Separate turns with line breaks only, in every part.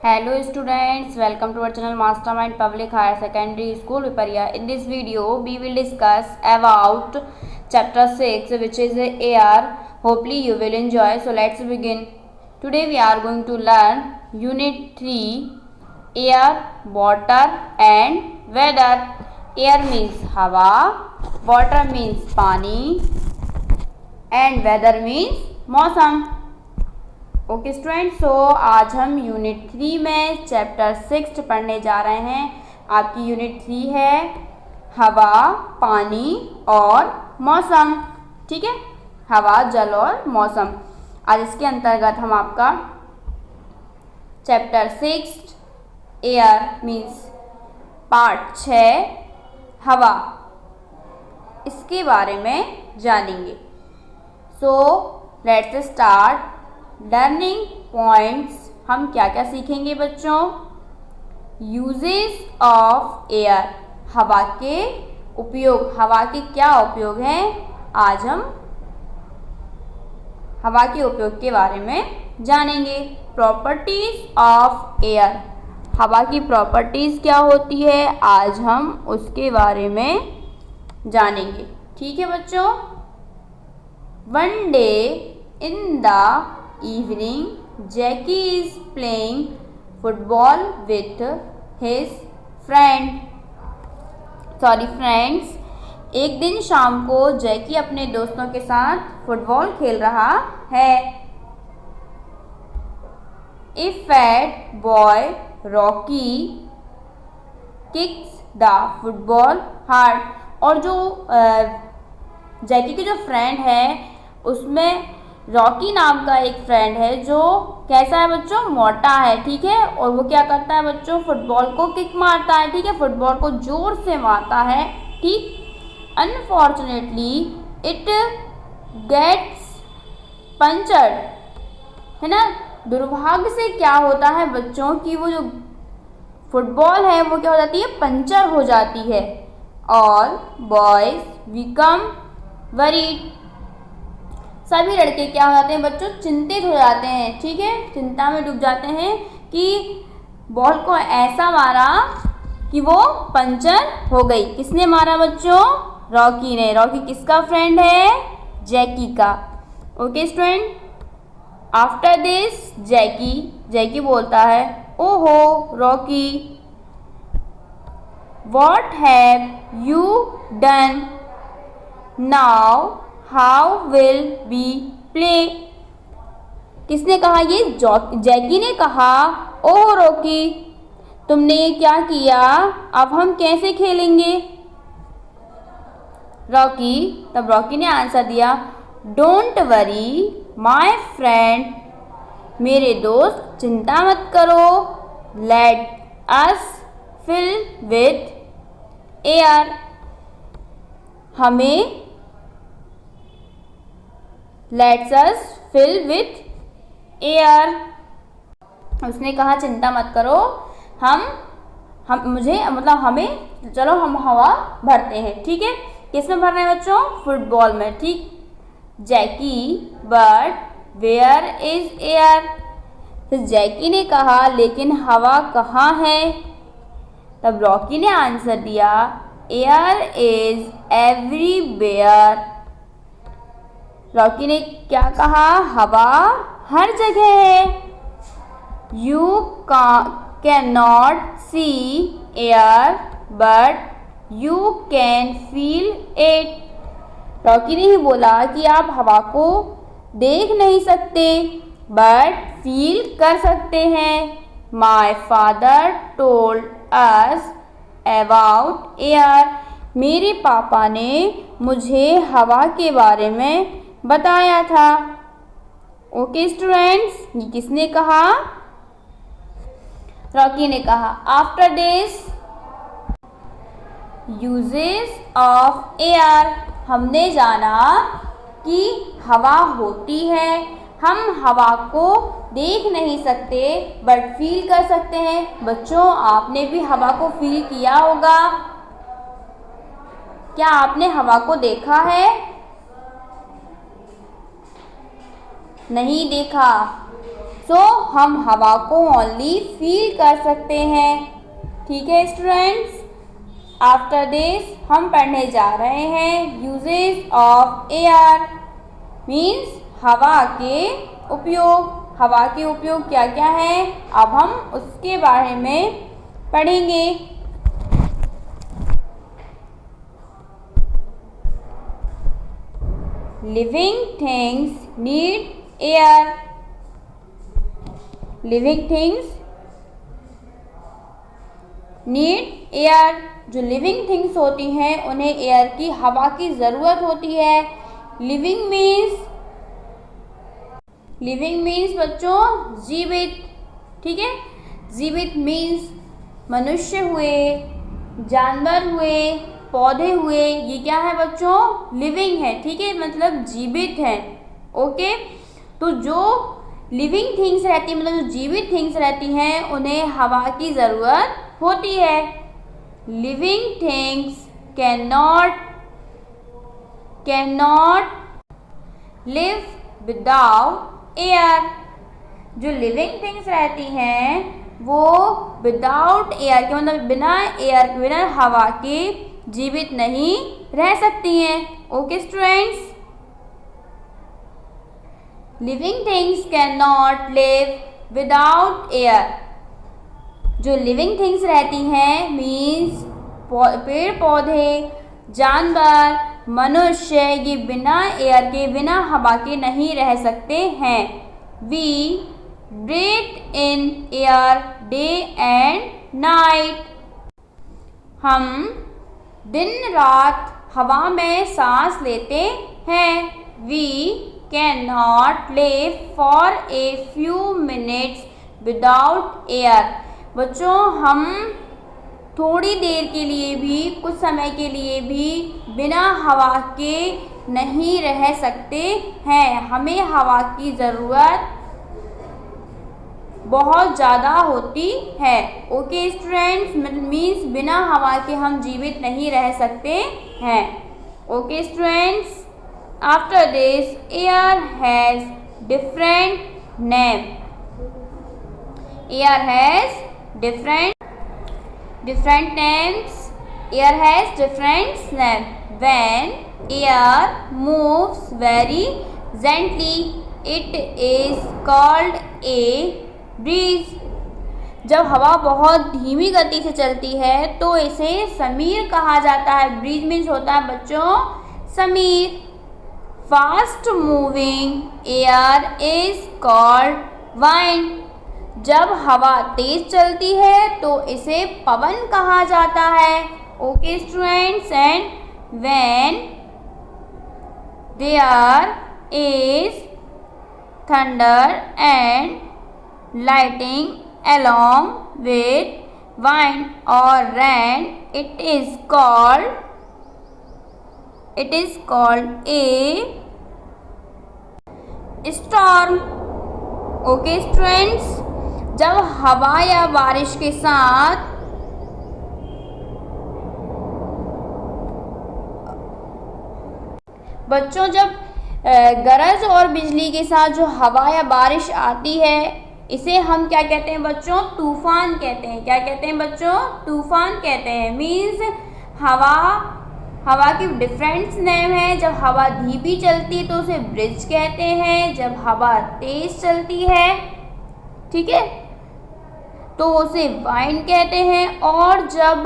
Hello students, welcome to our channel Mastermind Public Higher Secondary School Viparia. In this video, we will discuss about chapter 6 which is air. Hopefully you will enjoy. So let's begin. Today we are going to learn Unit 3 air, water and weather. Air means हवा, water means पानी and weather means मौसम. Okay student, सो आज हम unit 3 में chapter 6 पढ़ने जा रहे हैं. आपकी यूनिट 3 है हवा, पानी और मौसम. ठीक है, हवा, जल और मौसम. आज इसके अंतर्गत हम आपका चैप्टर 6 एयर मीन्स पार्ट 6 हवा, इसके बारे में जानेंगे. So let's start. Learning points, हम क्या क्या सीखेंगे बच्चों. यूजेस ऑफ एयर, हवा के उपयोग, हवा के क्या उपयोग हैं. आज हम हवा के उपयोग के बारे में जानेंगे. प्रॉपर्टीज ऑफ एयर, हवा की प्रॉपर्टीज क्या होती है, आज हम उसके बारे में जानेंगे. ठीक है बच्चों. One day in the evening, Jackie is playing football with his friends. एक दिन शाम को जैकी अपने दोस्तों के साथ फुटबॉल खेल रहा है. A fat boy Rocky kicks the football hard. और जो जैकी की जो फ्रेंड है उसमें रॉकी नाम का एक फ्रेंड है जो कैसा है बच्चों, मोटा है. ठीक है, और वो क्या करता है बच्चों, फुटबॉल को किक मारता है. ठीक है, फुटबॉल को जोर से मारता है. ठीक, अनफॉर्चुनेटली इट गेट्स पंचर्ड, है ना. दुर्भाग्य से क्या होता है बच्चों कि वो जो फुटबॉल है वो क्या हो जाती है, पंचर हो जाती है. ऑल बॉयज बिकम वरीड, सभी लड़के क्या हो जाते हैं बच्चों, चिंतित हो जाते हैं. ठीक है, चिंता में डूब जाते हैं कि बॉल को ऐसा मारा कि वो पंचर हो गई. किसने मारा बच्चों, रॉकी ने. रॉकी किसका फ्रेंड है, जैकी का. Okay student. आफ्टर दिस जैकी बोलता है, ओहो Rocky, what have you done now, how will be play. किसने कहा, ये जैकी ने कहा, ओह रॉकी तुमने ये क्या किया, अब हम कैसे खेलेंगे. तब रॉकी ने आंसर दिया, डोंट वरी माय फ्रेंड, मेरे दोस्त चिंता मत करो, let us fill with air, हमें let's us fill with air. उसने कहा चिंता मत करो, हमें चलो हम हवा भरते हैं. ठीक है, किस में भर रहे हैं बच्चों, फुटबॉल में. ठीक, जैकी बट वेयर इज एयर, तो जैकी ने कहा लेकिन हवा कहाँ है. तब रॉकी ने आंसर दिया, एयर इज एवरीवेयर. रॉकी ने क्या कहा, हवा हर जगह है. You can not see air but you can feel it. Rocky ने ही बोला कि आप हवा को देख नहीं सकते बट फील कर सकते हैं. My father told us about air, मेरे पापा ने मुझे हवा के बारे में बताया था. ओके स्टूडेंट्स, ये किसने कहा, रॉकी ने कहा. After this uses of air, हमने जाना कि हवा होती है, हम हवा को देख नहीं सकते बट फील कर सकते हैं. बच्चों आपने भी हवा को फील किया होगा. क्या आपने हवा को देखा है, नहीं देखा. सो हम हवा को ओनली फील कर सकते हैं। ठीक है स्टूडेंट्स, आफ्टर दिस हम पढ़ने जा रहे हैं यूजेस ऑफ एयर, मीन्स हवा के उपयोग। हवा के उपयोग क्या क्या है, अब हम उसके बारे में पढ़ेंगे। Living things need air. Living things need air. जो लिविंग थिंग्स होती हैं उन्हें एयर की, हवा की ज़रूरत होती है। लिविंग मीन्स बच्चों जीवित। ठीक है, जीवित मीन्स मनुष्य हुए, जानवर हुए, पौधे हुए, ये क्या है बच्चों, लिविंग है। ठीक है, मतलब जीवित है। ओके, तो जो लिविंग थिंग्स रहती है, मतलब जो जीवित थिंग्स रहती हैं उन्हें हवा की ज़रूरत होती है। Living things can not live without air. जो लिविंग थिंग्स रहती हैं वो विदाउट एयर के, मतलब बिना एयर के, बिना हवा के जीवित नहीं रह सकती हैं। Okay students, living things can not live without air. जो लिविंग थिंग्स रहती हैं मीन्स पेड़ पौधे, जानवर, मनुष्य, ये बिना एयर के, बिना हवा के नहीं रह सकते हैं। We breathe in air day and night. हम दिन रात हवा में सांस लेते हैं। We can not live for a few minutes without air. बच्चों, हम थोड़ी देर के लिए भी, कुछ समय के लिए भी बिना हवा के नहीं रह सकते हैं। हमें हवा की ज़रूरत बहुत ज़्यादा होती है। ओके स्टूडेंट्स, मीन्स बिना हवा के हम जीवित नहीं रह सकते हैं। Okay students, after this air has different name. Air has different names. Air has different names. When air moves very gently, it is called a breeze. जब हवा बहुत धीमी गति से चलती है तो इसे समीर कहा जाता है। ब्रीज मीन्स होता है बच्चों Sameer. Fast moving air is called wind. जब हवा तेज चलती है तो इसे पवन कहा जाता है। Okay students, and when there is thunder and lighting along with wind और rain, it is called a storm. Okay students, जब हवा या बारिश के साथ बच्चों, जब गरज और बिजली के साथ जो हवा या बारिश आती है, इसे हम क्या कहते हैं बच्चों, तूफान कहते हैं। क्या कहते हैं बच्चों, तूफान कहते हैं। मीन्स हवा की डिफरेंट नेम है। जब हवा धीमी चलती है तो उसे ब्रिज कहते हैं। जब हवा तेज चलती है, ठीक है, तो उसे वाइंड कहते हैं। और जब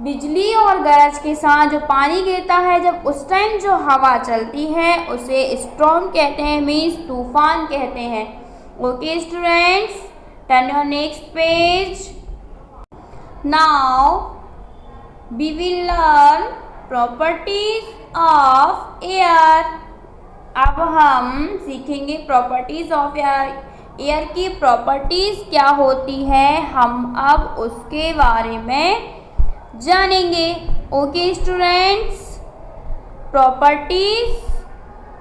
बिजली और गरज के साथ जो पानी गिरता है, जब उस टाइम जो हवा चलती है उसे स्टॉर्म कहते हैं, मीन्स तूफान कहते हैं। Okay students, turn your next page. Now we will learn properties of air. अब हम सीखेंगे प्रॉपर्टीज ऑफ एयर। एयर की प्रॉपर्टीज क्या होती है, हम अब उसके बारे में जानेंगे। Okay students, properties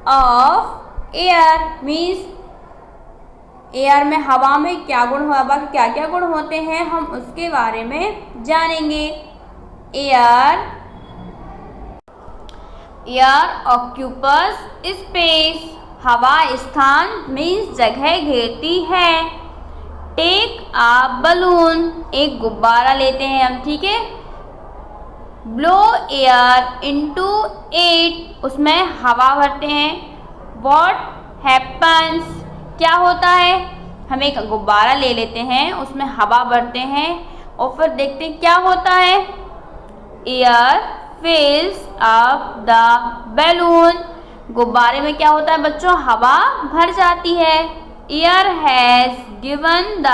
of air means air में, हवा में क्या गुण, हवा के क्या क्या गुण होते हैं, हम उसके बारे में जानेंगे। Air occupies space. हवा स्थान मीन्स जगह घेरती है। टेक अ बलून, एक गुब्बारा लेते हैं हम, ठीक है। ब्लो एयर इनटू इट, उसमें हवा भरते हैं। व्हाट हैपन्स, क्या होता है, हम एक गुब्बारा ले लेते हैं, उसमें हवा भरते हैं और फिर देखते हैं क्या होता है। एयर फिल्स अप द बैलून, गुब्बारे में क्या होता है बच्चों, हवा भर जाती है। Air has given the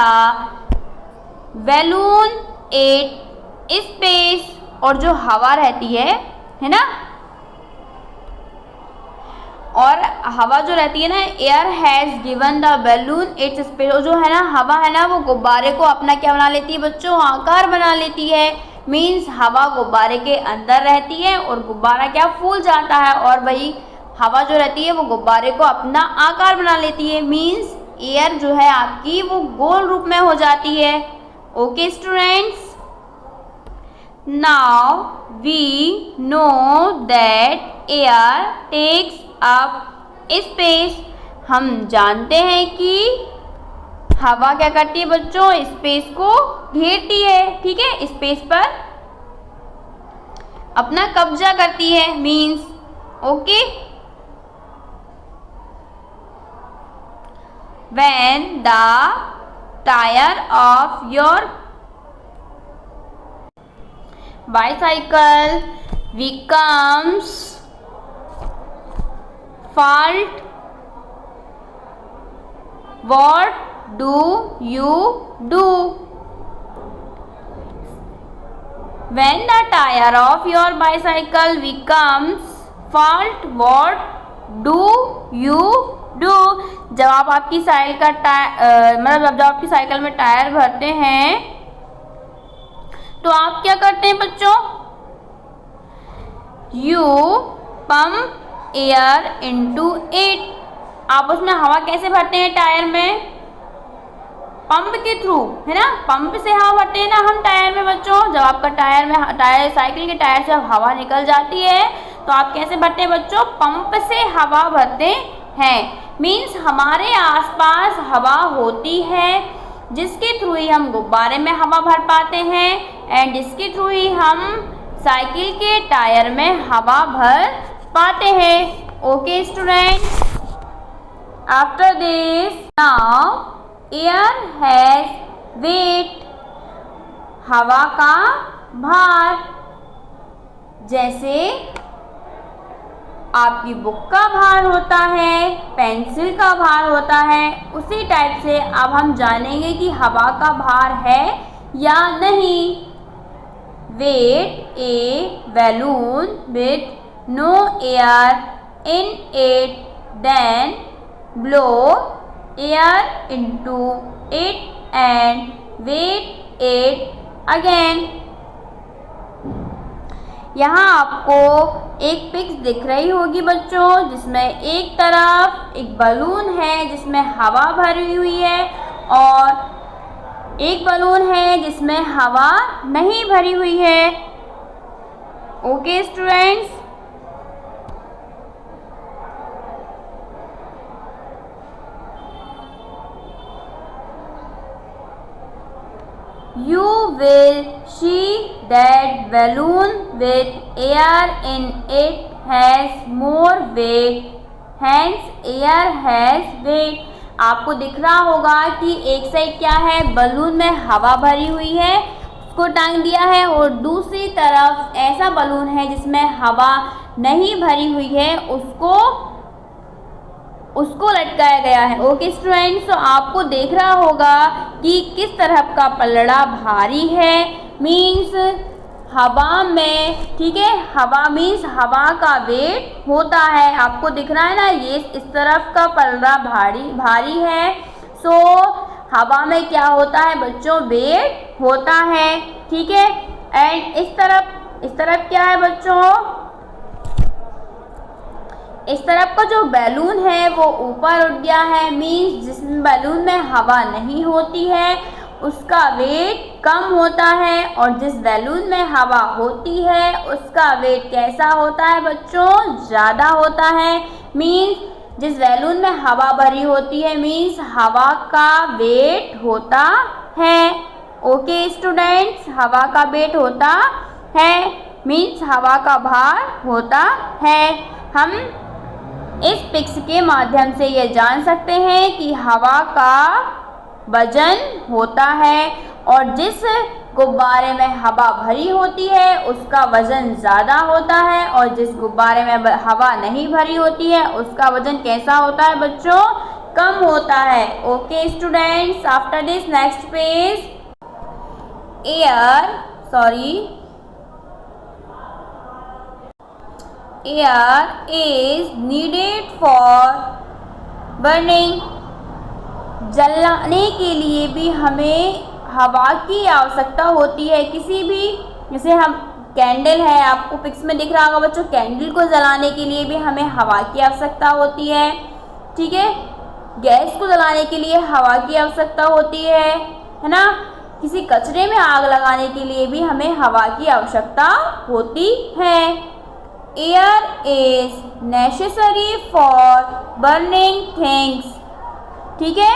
balloon it space, और जो हवा रहती है ना, और हवा जो रहती है ना, air has given the balloon it's space, जो है ना हवा है ना, वो गुब्बारे को अपना क्या बना लेती है बच्चों, आकार बना लेती है। मीन्स हवा गुब्बारे के अंदर रहती है और गुब्बारा क्या फूल जाता है, और वही हवा जो रहती है वो गुब्बारे को अपना आकार बना लेती है। मीन्स एयर जो है आपकी वो गोल रूप में हो जाती है। Okay students, now we know that air takes up space, हम जानते हैं कि हवा क्या करती है बच्चों, स्पेस को घेरती है, ठीक है, स्पेस पर अपना कब्जा करती है। Means okay, when the tire of your bicycle becomes fault, what do you do? When the tire of your bicycle becomes fault, what do you do? जब आप आपकी साइकिल का मतलब जब आपकी साइकिल में टायर भरते हैं तो आप क्या करते हैं बच्चों, you pump air into it, आप उसमें हवा कैसे भरते हैं टायर में, पंप के थ्रू, है ना, पंप से हवा भरते हैं ना हम टायर में बच्चों। जब आपका टायर साइकिल के टायर से हवा निकल जाती है तो आप कैसे भरते हैं बच्चों, पंप से हवा भरते हैं। मीन्स हमारे आसपास हवा होती है जिसके थ्रू ही हम गुब्बारे में हवा भर पाते हैं एंड जिसके थ्रू ही हम साइकिल के टायर में हवा भर पाते हैं। Okay students, after this now air has weight, हवा का भार, जैसे आपकी बुक का भार होता है, पेंसिल का भार होता है, उसी टाइप से अब हम जानेंगे कि हवा का भार है या नहीं। Weight a balloon with no air in it, then blow air into it and weight it again. यहाँ आपको एक पिक्स दिख रही होगी बच्चों, जिसमें एक तरफ एक बलून है जिसमें हवा भरी हुई है और एक बलून है जिसमें हवा नहीं भरी हुई है। Okay students, you will see that balloon with air in it has more weight, hence air has weight। आपको दिख रहा होगा कि एक साइड क्या है, बलून में हवा भरी हुई है उसको टांग दिया है और दूसरी तरफ ऐसा बलून है जिसमें हवा नहीं भरी हुई है, उसको लटकाया गया है। ओके स्टूडेंट्स, तो आपको देख रहा होगा कि किस तरह का पलड़ा भारी है, मीन्स हवा में, ठीक है, हवा मीन्स हवा का वेट होता है। आपको दिख रहा है ना, ये इस तरफ का पलड़ा भारी है, सो हवा में क्या होता है बच्चों, वेट होता है, ठीक है। एंड इस तरफ क्या है बच्चों, इस तरफ का जो बैलून है वो ऊपर उठ गया है, मीन्स जिस बैलून में हवा नहीं होती है उसका वेट कम होता है और जिस बैलून में हवा होती है उसका वेट कैसा होता है बच्चों, ज़्यादा होता है। मीन्स जिस बैलून में हवा भरी होती है मीन्स हवा का वेट होता है। ओके स्टूडेंट्स, हवा का वेट होता है मीन्स हवा का भार होता है। हम इस पिक्स के माध्यम से ये जान सकते हैं कि हवा का वजन होता है और जिस गुब्बारे में हवा भरी होती है उसका वजन ज़्यादा होता है और जिस गुब्बारे में हवा नहीं भरी होती है उसका वजन कैसा होता है बच्चों, कम होता है। Okay students, after this next page, air is needed for burning. जलाने के लिए भी हमें हवा की आवश्यकता होती है। किसी भी, जैसे हम कैंडल है, आपको पिक्स में दिख रहा होगा बच्चों, कैंडल को जलाने के लिए भी हमें हवा की आवश्यकता होती है। ठीक है, गैस को जलाने के लिए हवा की आवश्यकता होती है ना। किसी कचरे में आग लगाने के लिए भी हमें हवा की आवश्यकता होती है। Air is necessary for burning things. ठीक है,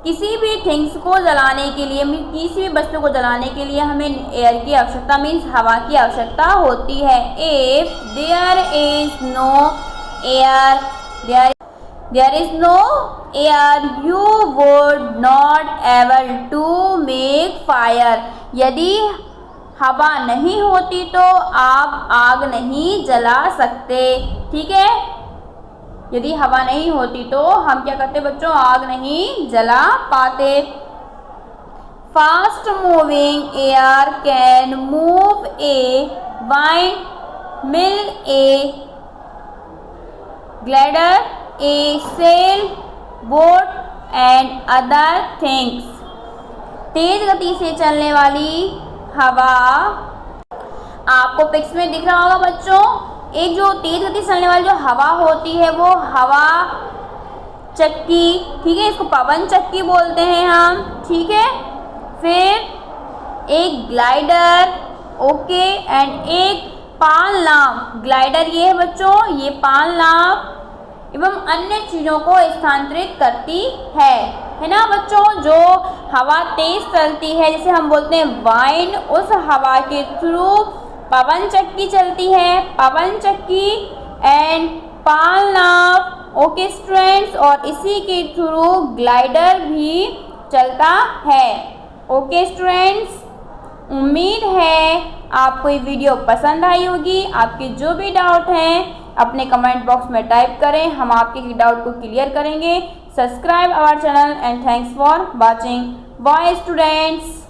किसी भी थिंग्स को जलाने के लिए, किसी भी वस्तु को जलाने के लिए हमें एयर की आवश्यकता मीन्स हवा की आवश्यकता होती है। If there is no air, there is no air you would not able to make fire. यदि हवा नहीं होती तो आप आग नहीं जला सकते। ठीक है, यदि हवा नहीं होती तो हम क्या करते बच्चों, आग नहीं जला पाते। Fast moving air can move a windmill, a glider, a sail boat and other things. तेज गति से चलने वाली हवा, आपको पिक्स में दिख रहा होगा बच्चों, एक जो तेज गति से चलने वाली जो हवा होती है वो हवा चक्की, ठीक है, इसको पवन चक्की बोलते हैं हम। ठीक है, फिर एक ग्लाइडर, ओके, एंड एक पाल नाव। ग्लाइडर ये है बच्चों, ये पाल नाव एवं अन्य चीज़ों को स्थानांतरित करती है ना बच्चों। जो हवा तेज चलती है, जैसे हम बोलते हैं वाइन, उस हवा के थ्रू पवन चक्की चलती है, पवन चक्की and Pal now. Okay students, और इसी के थ्रू ग्लाइडर भी चलता है। ओके स्टूडेंट्स, उम्मीद है आपको ये वीडियो पसंद आई होगी। आपके जो भी डाउट हैं अपने कमेंट बॉक्स में टाइप करें, हम आपके डाउट को क्लियर करेंगे। Subscribe our channel and thanks for watching. Bye students.